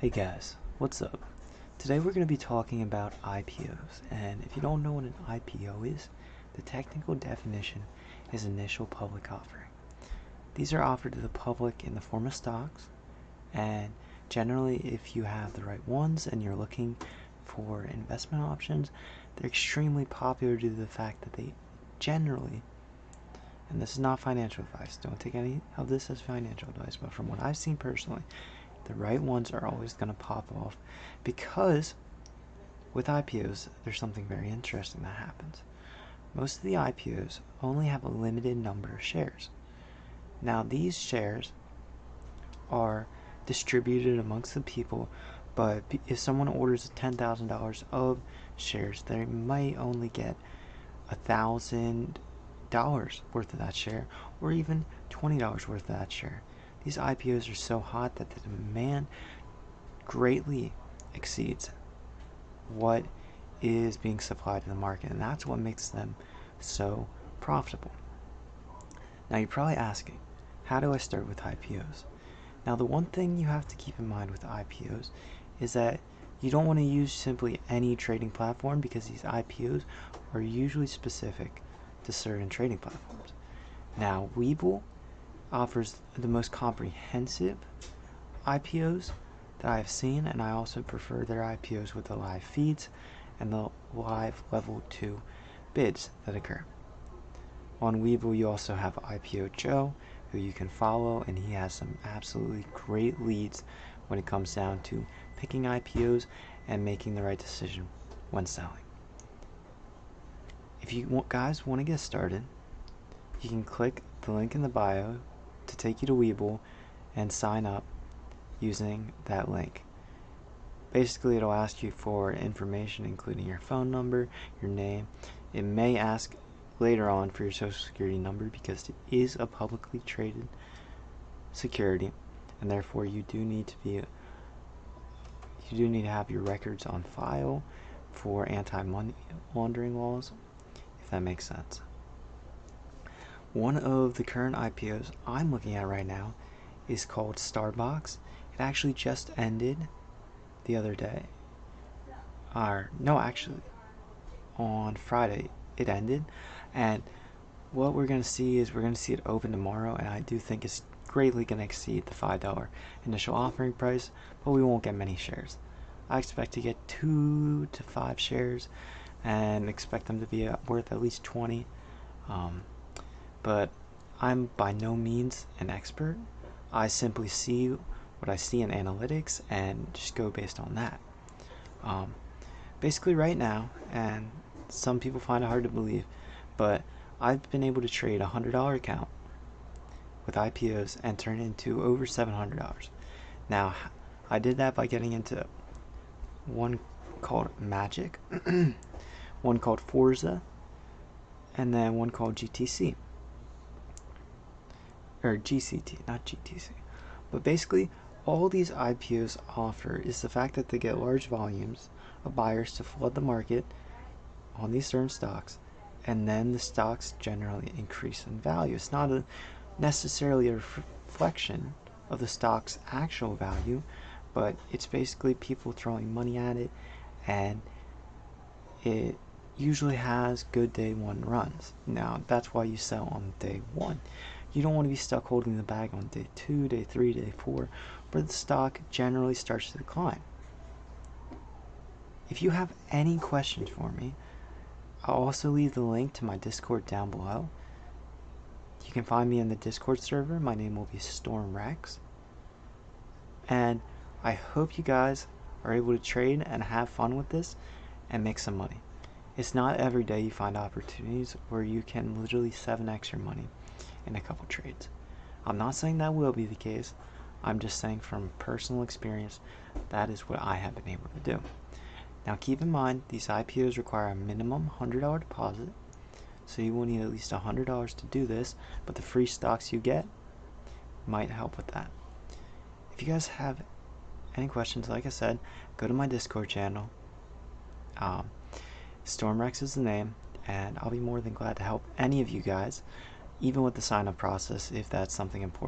Hey guys, what's up? Today we're going to be talking about IPOs, and if you don't know what an IPO is, the technical definition is initial public offering. These are offered to the public in the form of stocks, and generally if you have the right ones and you're looking for investment options, they're extremely popular due to the fact that they generally, and this is not financial advice, don't take any of this as financial advice, but from what I've seen personally, the right ones are always going to pop off because with IPOs, there's something very interesting that happens. Most of the IPOs only have a limited number of shares. Now, these shares are distributed amongst the people, but if someone orders $10,000 of shares, they might only get $1,000 worth of that share, or even $20 worth of that share. These IPOs are so hot that the demand greatly exceeds what is being supplied to the market, and that's what makes them so profitable. Now you're probably asking, how do I start with IPOs? Now the one thing you have to keep in mind with IPOs is that you don't want to use simply any trading platform because these IPOs are usually specific to certain trading platforms. Now Webull offers the most comprehensive IPOs that I have seen, and I also prefer their IPOs with the live feeds and the live level 2 bids that occur. On Webull you also have IPO Joe, who you can follow, and he has some absolutely great leads when it comes down to picking IPOs and making the right decision when selling. If you guys want to get started, you can click the link in the bio to take you to Webull and sign up using that link. Basically, it'll ask you for information including your phone number, your name. It may ask later on for your social security number because it is a publicly traded security, and therefore you do need to have your records on file for anti-money laundering laws, if that makes sense. One of the current IPOs I'm looking at right now is called Starbucks. It actually just ended the other day. On Friday it ended, and what we're going to see is it open tomorrow, and I do think it's greatly going to exceed the $5 initial offering price, but we won't get many shares. I expect to get 2 to 5 shares and expect them to be worth at least 20. But I'm by no means an expert. I simply see what I see in analytics and just go based on that. Basically right now, and some people find it hard to believe, but I've been able to trade a $100 account with IPOs and turn it into over $700. Now, I did that by getting into one called Magic, one called Forza, and then one called GTC. Or GCT, not GTC. But basically, all these IPOs offer is the fact that they get large volumes of buyers to flood the market on these certain stocks, and then the stocks generally increase in value. It's not necessarily a reflection of the stock's actual value, but it's basically people throwing money at it, and it usually has good day one runs. Now that's why you sell on day one. You don't want to be stuck holding the bag on day 2, day 3, day 4, where the stock generally starts to decline. If you have any questions for me, I'll also leave the link to my Discord down below. You can find me in the Discord server. My name will be StormRex. And I hope you guys are able to trade and have fun with this and make some money. It's not every day you find opportunities where you can literally 7x your money in a couple trades. I'm not saying that will be the case. I'm just saying from personal experience, that is what I have been able to do. Now keep in mind, these IPOs require a minimum $100 deposit, so you will need at least $100 to do this, but the free stocks you get might help with that. If you guys have any questions, like I said, go to my Discord channel. StormRex is the name, and I'll be more than glad to help any of you guys, even with the sign-up process if that's something important.